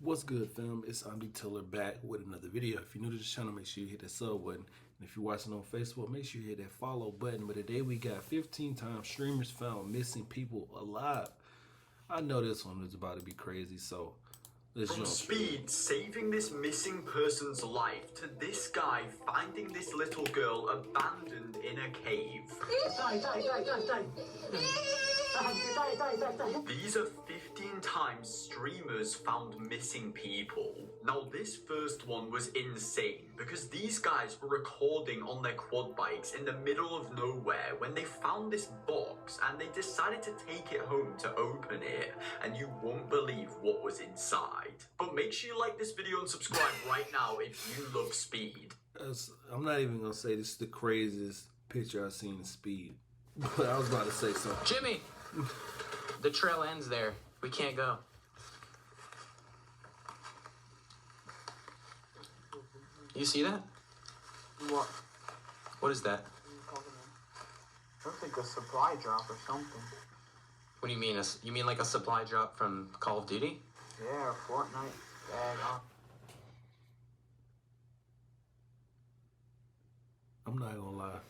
What's good, fam? It's ImDeeTiller back with another video. If you're new to this channel, make sure you hit that sub button. And if you're watching on Facebook, make sure you hit that follow button. But today we got 15 times streamers found missing people alive. I know this one is about to be crazy, so let's From jump. Speed saving this missing person's life to this guy finding this little girl abandoned in a cave. These are 15 times streamers found missing people. Now this first one was insane because these guys were recording on their quad bikes in the middle of nowhere when they found this box and they decided to take it home to open it, and you won't believe what was inside. But make sure you like this video and subscribe right now if you love Speed. I'm not even gonna say this is the craziest picture I've seen in Speed, but I was about to say something. Jimmy, the trail ends there. We can't go. You see that? What? What is that? Looks like a supply drop or something. What do you mean? You mean like a supply drop from Call of Duty? Yeah, Fortnite. Bag on. I'm not gonna lie.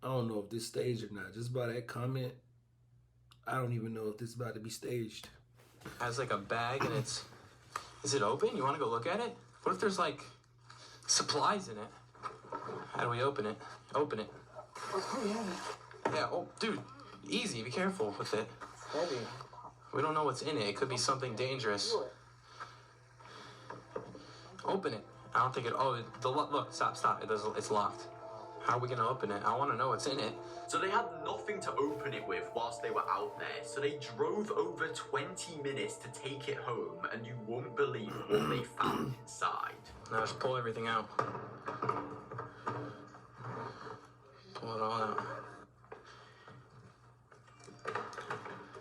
I don't know if this staged or not. Just by that comment, I don't even know if this is about to be staged. Has like a bag and it's... Is it open? You want to go look at it? What if there's like supplies in it? How do we open it? Open it. It's pretty heavy. Yeah, oh, dude, easy. Be careful with it. It's heavy. We don't know what's in it. It could be something dangerous. Open it. I don't think it... Oh, look, stop. It's locked. How are we going to open it? I want to know what's in it. So they had nothing to open it with whilst they were out there, so they drove over 20 minutes to take it home, and you won't believe what they found inside. Now just pull everything out. Pull it all out.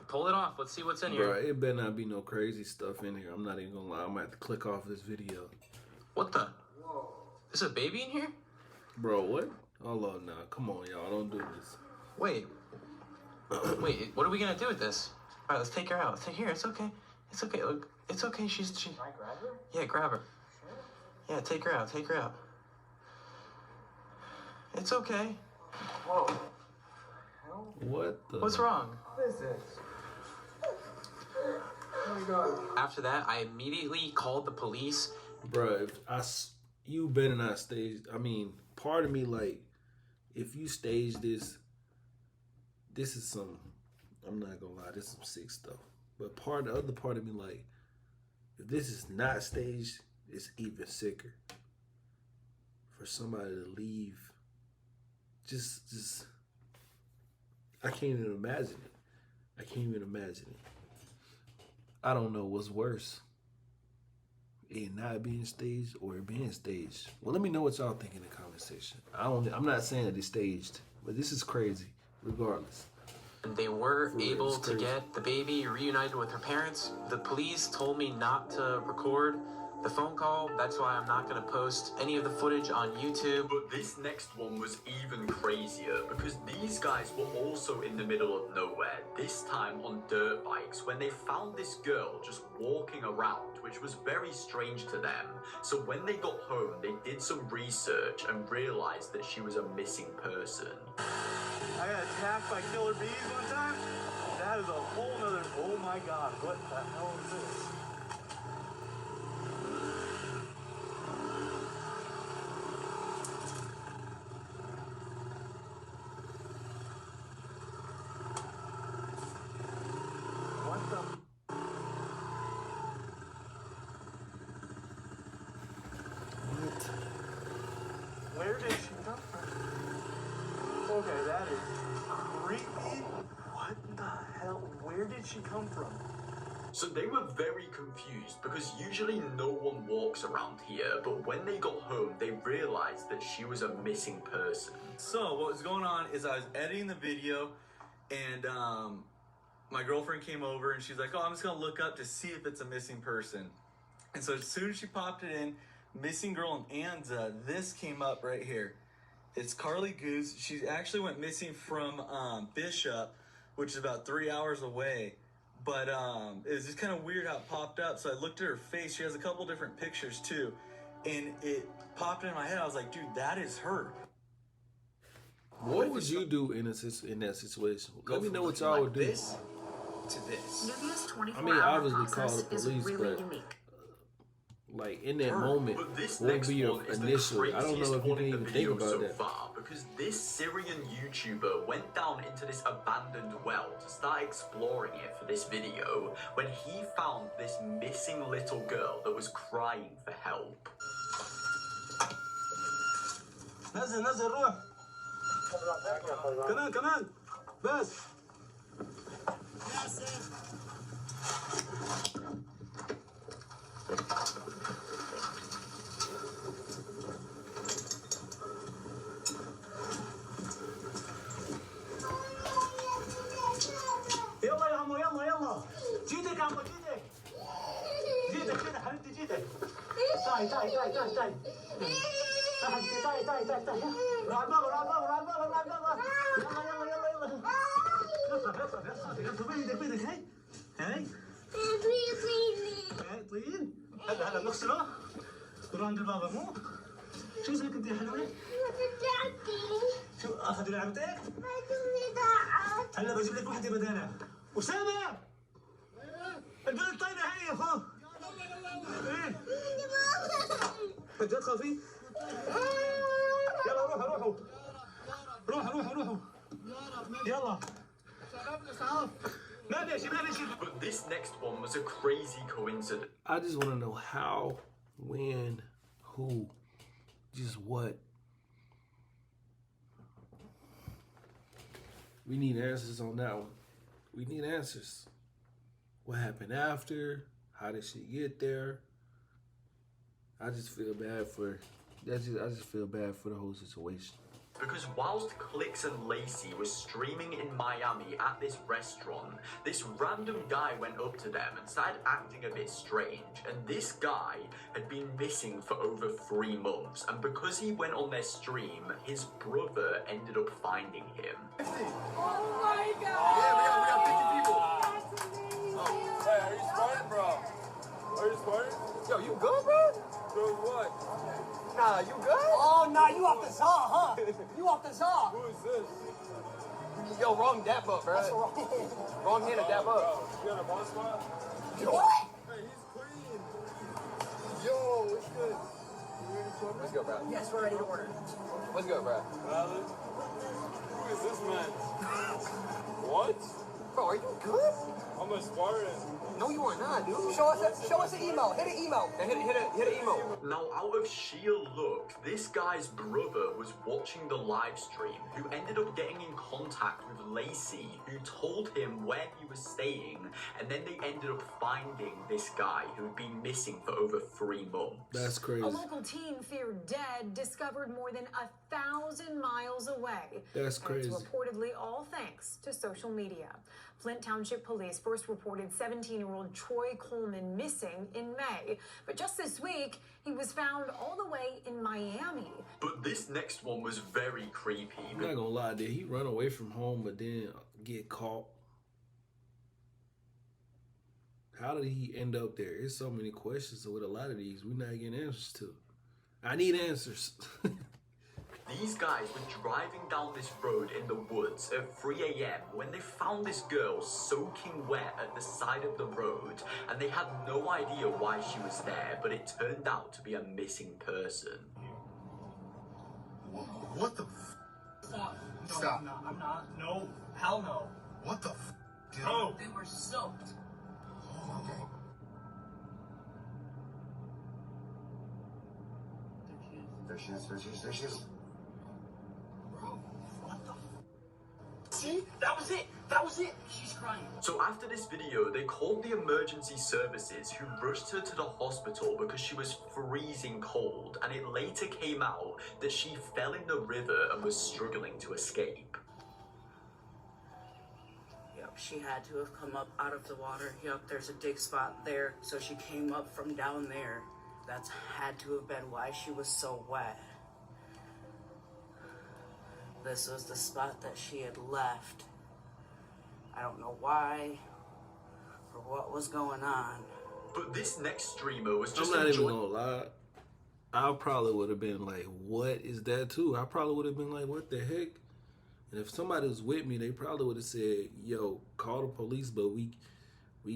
Pull it off. Let's see what's in here. Bro, it better not be no crazy stuff in here. I'm not even gonna lie. I'm gonna have to click off this video. What the? There's a baby in here? Bro, what? Hold on now. Come on, y'all. Don't do this. Wait. Wait, what are we gonna do with this? Alright, let's take her out. Here, it's okay. It's okay. Look, it's okay. She... Can I grab her? Yeah, grab her. Sure. Yeah, take her out. Take her out. It's okay. Whoa. What the? What's wrong? What is this? Oh my god. After that, I immediately called the police. Bro, you better not stage. I mean, part of me, like, if you stage this is some, I'm not gonna lie, this is some sick stuff. But the other part of me, like, if this is not staged, it's even sicker. For somebody to leave, just, I can't even imagine it. I can't even imagine it. I don't know what's worse. It not being staged or it being staged. Well, let me know what y'all think in the comment section. I'm not saying that it's staged, but this is crazy, regardless. They were able to crazy. get the baby reunited with her parents. The police told me not to record the phone call. That's why I'm not going to post any of the footage on YouTube. But this next one was even crazier because these guys were also in the middle of nowhere, this time on dirt bikes, when they found this girl just walking around, which was very strange to them. So when they got home, they did some research and realized that she was a missing person. I got attacked by killer bees one time. That is a whole nother... Oh my god, what the hell is this? What the... What? Where did she come from? Okay, that is creepy. What the hell? Where did she come from? So they were very confused because usually no one walks around here, but when they got home, they realized that she was a missing person. So what was going on is I was editing the video and my girlfriend came over and she's like, oh, I'm just gonna look up to see if it's a missing person. And so as soon as she popped it in, missing girl in Anza, this came up right here. It's Carly Goose. She actually went missing from Bishop, which is about 3 hours away. But it was just kind of weird how it popped up. So I looked at her face. She has a couple different pictures too, and it popped in my head. I was like, dude, that is her. What would you do in that situation? Go Let me from know what looking y'all like would do. this to this. Nubia's 24-hour I mean, obviously call process the is police, really but unique. like in that moment, But this what would next be your one is the initial? I don't know craziest if you one can in the even think video about so that. far, because this Syrian YouTuber went down into this abandoned well to start exploring it for this video when he found this missing little girl that was crying for help. نزل نزل روح كمان كمان بس يلا يا عمو يلا يلا جيتك يا عمو جيتك جيتك حبيبتي جيتك تعي تعي تعي تعي تعي حبيبتي تعي تعي تعي تعي روح البابا روح البابا روح البابا روح البابا يلا يلا يلا يلا اصرف اصرف اصرف بيدك بيدك هي هي هي طين هلا هلا نغسله نروح عند البابا مو شو اسمك انت يا حلوه؟ شو اخذوا لعبتك؟ هلا بجيب لك وحده بدالها اسامه البنت طايره هي يا اخو ايه جد خافي يلا روحوا روحوا روحوا روحوا روحوا يلا ما في شيء ما في شيء. But this next one was a crazy coincidence. I just want to know how, when, who, just what. We need answers on that one. We need answers. What happened after? How did she get there? I just feel bad for I just feel bad for the whole situation. Because whilst Clicks and Lacey were streaming in Miami at this restaurant, this random guy went up to them and started acting a bit strange. And this guy had been missing for over 3 months. And because he went on their stream, his brother ended up finding him. Oh my god! Yeah, we got 50 people. Oh. Hey, are you sparring, bro? Are you sparring? Yo, you good, bro? Good what? Nah, you good? Oh nah, you off the saw, huh? You off the saw. Who is this? Yo, wrong dap up, bro. Wrong hand of dap up. You got a ball spot? What? Hey, he's clean. Yo, what's good? You ready for me? Let's go, bro. Yes, we're ready to order. Let's go, bro. Valid. Who is this man? What? Bro, are you good? I'm a Spartan. No, you are not, dude. Show us an email. Hit an email. Hit an emo. Now, out of sheer luck, this guy's brother was watching the live stream, who ended up getting in contact with Lacey, who told him where he was staying, and then they ended up finding this guy who had been missing for over 3 months. That's crazy. A local teen feared dead, discovered more than 1,000 miles away. That's And crazy. it's reportedly all thanks to social media. Flint Township Police first reported 17-year-old Troy Coleman missing in May. But just this week, he was found all the way in Miami. But this next one was very creepy. I'm not gonna lie, did he run away from home but then get caught? How did he end up there? There's so many questions with a lot of these we're not getting answers to. I need answers. These guys were driving down this road in the woods at 3 a.m. when they found this girl soaking wet at the side of the road, and they had no idea why she was there, but it turned out to be a missing person. What the Stop. Stop. No, I'm not. No. Hell no. What the dude? Oh. They were soaked. Okay. There she is, there she is, there she is. Bro, what the See? That was it. That was it. She's crying. So after this video, they called the emergency services, who rushed her to the hospital because she was freezing cold, and it later came out that she fell in the river and was struggling to escape. Yep, she had to have come up out of the water. Yep, there's a dig spot there, so she came up from down there. That's had to have been why she was so wet. This was the spot that she had left. I don't know why, for what was going on. But this next streamer was just I'm not even enjoying. gonna lie. I probably would have been like, what is that too? I probably would have been like, what the heck? And if somebody was with me, they probably would have said, yo, call the police, but we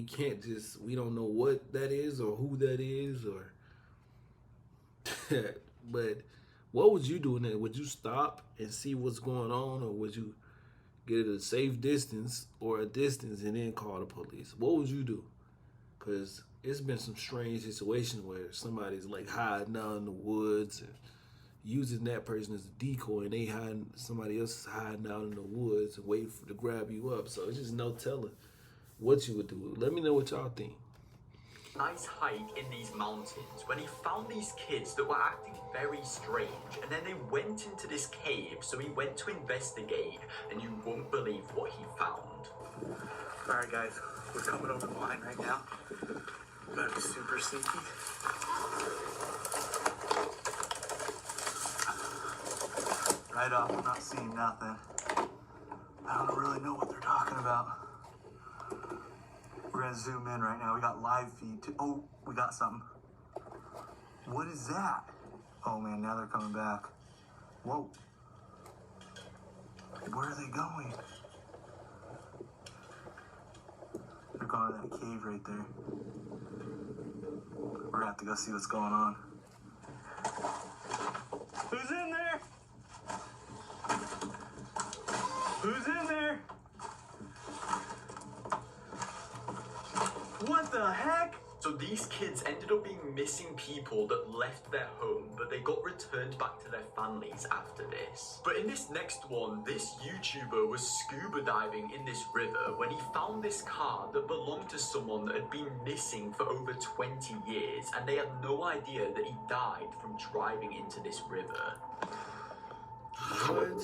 can't just, we don't know what that is or who that is or but what would you do in that? Would you stop and see what's going on, or would you get at a safe distance or a distance and then call the police? What would you do? Because it's been some strange situations where somebody's like hiding out in the woods and using that person as a decoy, and somebody else is hiding out in the woods and waiting to grab you up. So it's just no telling what you would do. Let me know what y'all think. Nice hike in these mountains when he found these kids that were acting very strange, and then they went into this cave, so he went to investigate, and you won't believe what he found. Alright guys, we're coming over the line right now. Gotta be super sneaky. Right off, I'm not seeing nothing. I don't really know what they're talking about. We're gonna zoom in right now. We got live feed too. Oh, we got something. What is that? Oh man, now they're coming back. Whoa. Where are they going? They're going to that cave right there. We're gonna have to go see what's going on. Who's in there? Who's in there? What the heck? So these kids ended up being missing people that left their home, but they got returned back to their families after this. But in this next one, this YouTuber was scuba diving in this river when he found this car that belonged to someone that had been missing for over 20 years, and they had no idea that he died from driving into this river. What?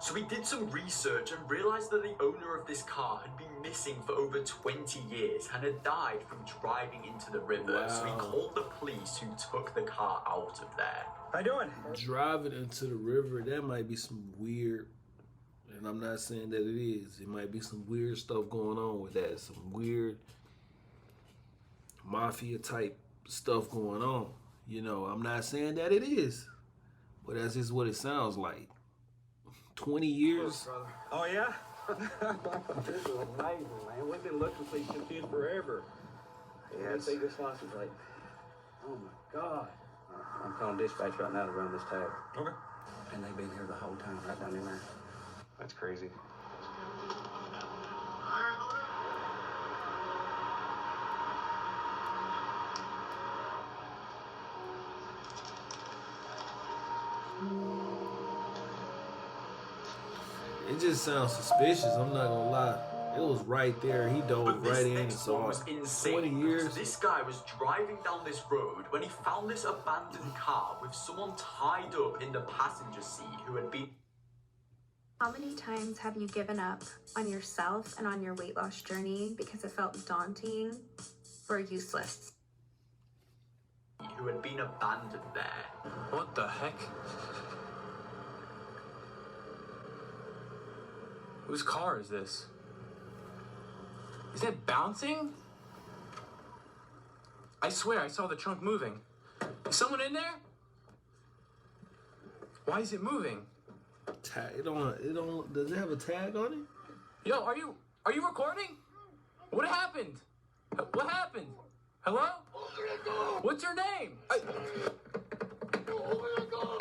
So we did some research and realized that the owner of this car had been missing for over 20 years and had died from driving into the river. Wow. So we called the police, who took the car out of there. How you doing? Driving into the river, that might be some weird, and I'm not saying that it is. It might be some weird stuff going on with that. Some weird mafia type stuff going on. You know, I'm not saying that it is, but that's just what it sounds like. 20 years. Oh yeah? This is amazing, man. We've been looking for these kids forever. Yes. They just lost us like, oh my God. I'm calling dispatch right now to run this tag. Okay. And they've been here the whole time, right down in there. That's crazy. It just sounds suspicious. I'm not gonna lie. It was right there. He dove But this right in and next one saw was it. insane. 20 years. Because this guy was driving down this road when he found this abandoned car with someone tied up in the passenger seat who had been... How many times have you given up on yourself and on your weight loss journey because it felt daunting or useless? who had been abandoned there. What the heck? Whose car is this? Is it bouncing? I swear I saw the trunk moving. Is someone in there? Why is it moving? Tag. It don't. Does it have a tag on it? Yo, are you recording? What happened? What happened? Hello? What's your name?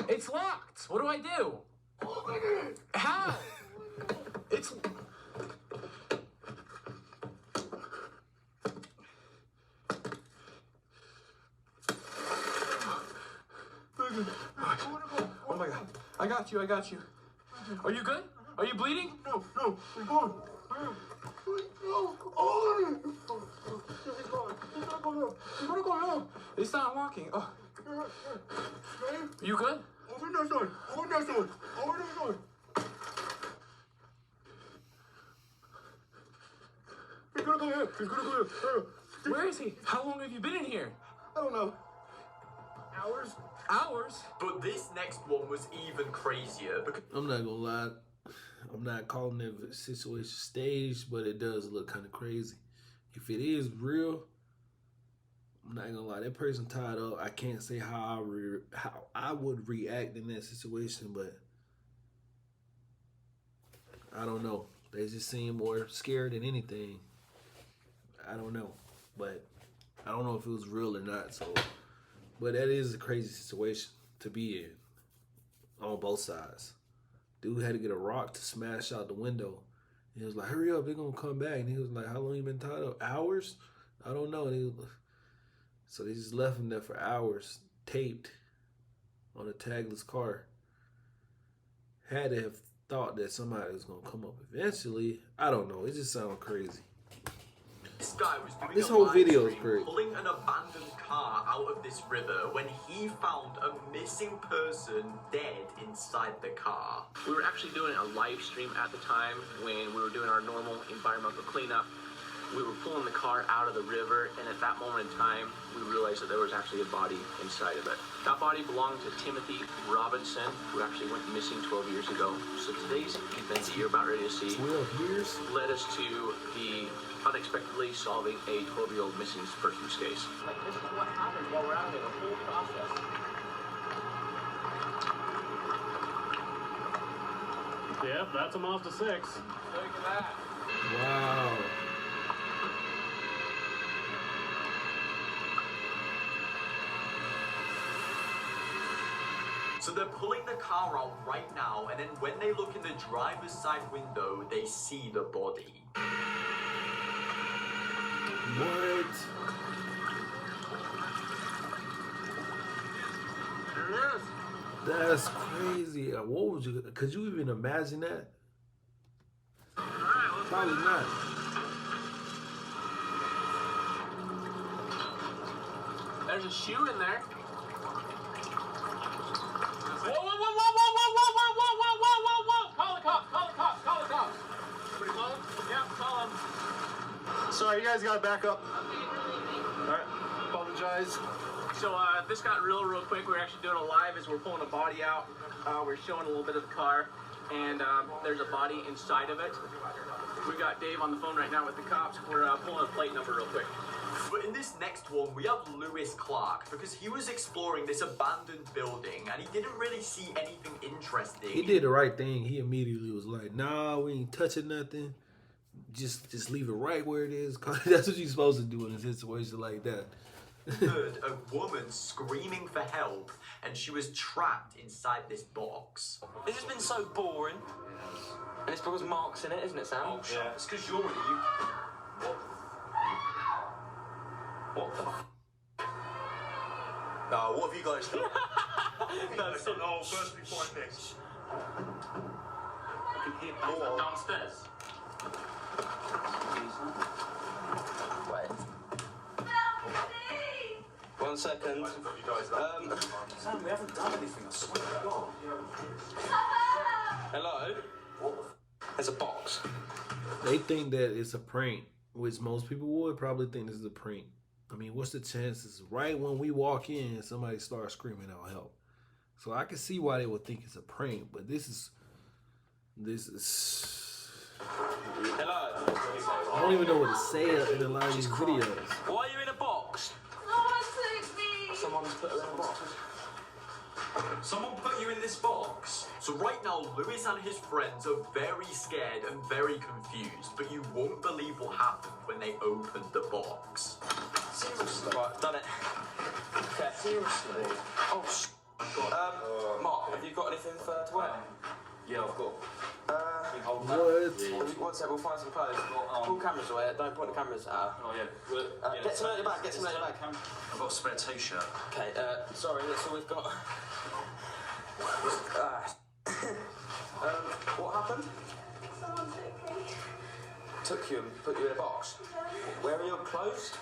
It's locked. What do I do? How? It's... Oh my God. I got you. Are you good? Are you bleeding? No, he's gone. He's gonna go now. He's not walking. Oh. You good? Open that door. Open that door. Open that door. He's gonna go here. He's gonna go here. Where is he? How long have you been in here? I don't know. Hours? Hours? But this next one was even crazier because I'm not gonna lie. I'm not calling that situation staged, but it does look kind of crazy. If it is real, I'm not gonna lie. That person tied up. I can't say how I would react in that situation, but I don't know. They just seem more scared than anything. I don't know, but I don't know if it was real or not. So, but that is a crazy situation to be in on both sides. Dude had to get a rock to smash out the window. He was like, hurry up, they're going to come back. And he was like, how long you been tied up? Hours? I don't know. So they just left him there for hours, taped on a tagless car. Had to have thought that somebody was going to come up eventually. I don't know. It just sounds crazy. this guy was doing This a whole live video is stream great. pulling an abandoned car out of this river when he found a missing person dead inside the car. We were actually doing a live stream at the time when we were doing our normal environmental cleanup. We were pulling the car out of the river, and at that moment in time, we realized that there was actually a body inside of it. That body belonged to Timothy Robinson, who actually went missing 12 years ago. So today's event that you're about ready to see 12 years? led us to the unexpectedly solving a 12-year-old missing persons case. Like, this is what happened while we're out here, the whole process. Yep, that's a Mazda 6. Look at that. Wow. So they're pulling the car out right now, and then when they look in the driver's side window, they see the body. What? That's crazy. What would you? Could you even imagine that? Probably not. There's a shoe in there. Whoa, whoa, whoa, whoa, whoa, whoa, whoa, whoa, whoa, whoa, whoa, whoa, whoa! Call the cops, call the cops, call the cops. Somebody call them? Yeah, call them. Sorry, you guys gotta back up. Alright, apologize. So this got real quick. We're actually doing a live as we're pulling a body out. We're showing a little bit of the car, and there's a body inside of it. We got Dave on the phone right now with the cops. We're pulling a plate number real quick. But in this next one, we have Lewis Clark, because he was exploring this abandoned building, and he didn't really see anything interesting. He did the right thing. He immediately was like, nah, we ain't touching nothing. Just leave it right where it is. That's what you're supposed to do in a situation like that. Heard a woman screaming for help, and she was trapped inside this box. This has been so boring. And it's because Mark's in it, isn't it, Sam? Oh, yeah. It's because you're in it. What the f***? Nah, what have you guys done? That's it. No, first we find this. I can hear that downstairs. Wait. 1 second. Sam, we haven't done anything, I swear to God. Hello? There's a box. They think that it's a prank, which most people would probably think this is a prank. I mean, what's the chances right when we walk in, somebody starts screaming out help? So I can see why they would think it's a prank, but this is. Hello? I don't even know what to say in a lot of these videos. Why are you in a box? Someone's put her in a box. Someone put you in this box? So right now, Lewis and his friends are very scared and very confused, but you won't believe what happened when they opened the box. Seriously? Right, done it. Okay. Seriously? Oh, Mark, have you got anything to wear? Yeah, I've got. What? One sec, we'll find some clothes. Pull cameras away, don't point the cameras at her. Oh, yeah. Get some out your bag, get some out your bag. I've got a spare t-shirt. Okay, sorry, that's all we've got. What happened? Someone took me. Took you and put you in a box. Where are your clothes?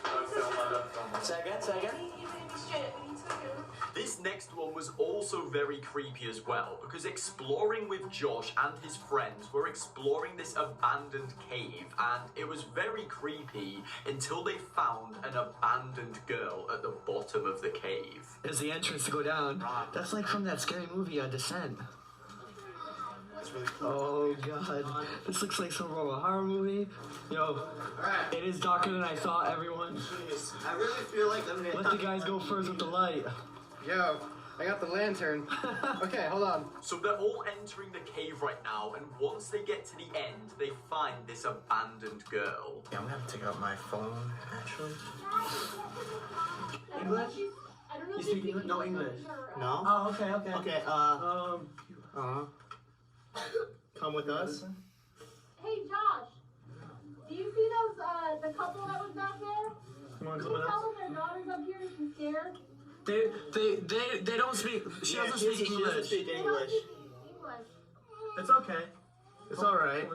Say again, say again. He made me strip and he took him. This next one was also very creepy as well, because exploring with Josh and his friends were exploring this abandoned cave, and it was very creepy until they found an abandoned girl at the bottom of the cave. There's the entrance to go down. That's like from that scary movie, Descent. Really cool. Oh god, this looks like some sort of horror movie. Yo, it is darker than I thought, everyone. Jeez, I really feel like I'm Let the guys go first with the light. Yo, I got the lantern. Okay, hold on. So they're all entering the cave right now, and once they get to the end, they find this abandoned girl. Yeah, I'm gonna have to take out my phone, actually. English? I don't know You if speak English? No English. No? Oh, okay. Okay, come with us. Hey, Josh. Do you see those, the couple that was back there? Come on, Can you tell them their daughter's up here and she's scared? They don't speak. She doesn't speak She doesn't English. speak They don't English. speak English. It's okay. It's alright.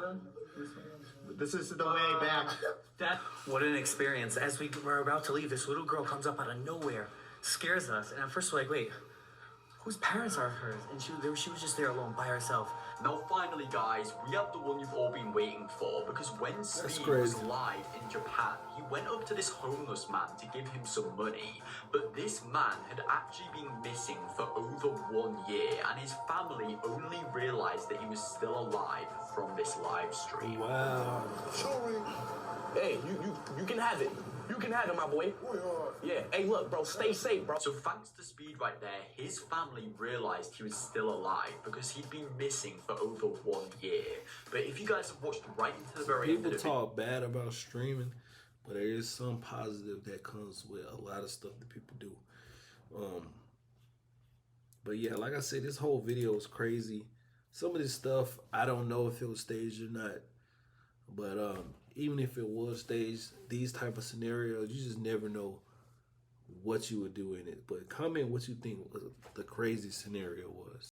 This is the way back. What an experience. As we were about to leave, this little girl comes up out of nowhere, scares us, and at first we're like, wait, whose parents are hers? And she was just there alone by herself. Now finally guys, we have the one you've all been waiting for, because when Steve was live in Japan, he went up to this homeless man to give him some money, but this man had actually been missing for over 1 year, and his family only realized that he was still alive from this live stream. Wow. Hey, you can have it. You can have it, my boy. Yeah. Hey, look, bro, stay safe, bro. So thanks to Speed right there, his family realized he was still alive because he'd been missing for over 1 year. But if you guys have watched right into the very end People of the talk bad about streaming, but there is some positive that comes with a lot of stuff that people do. But yeah, like I said, this whole video is crazy. Some of this stuff, I don't know if it was staged or not. But even if it was staged, these type of scenarios, you just never know what you would do in it. But comment what you think the crazy scenario was.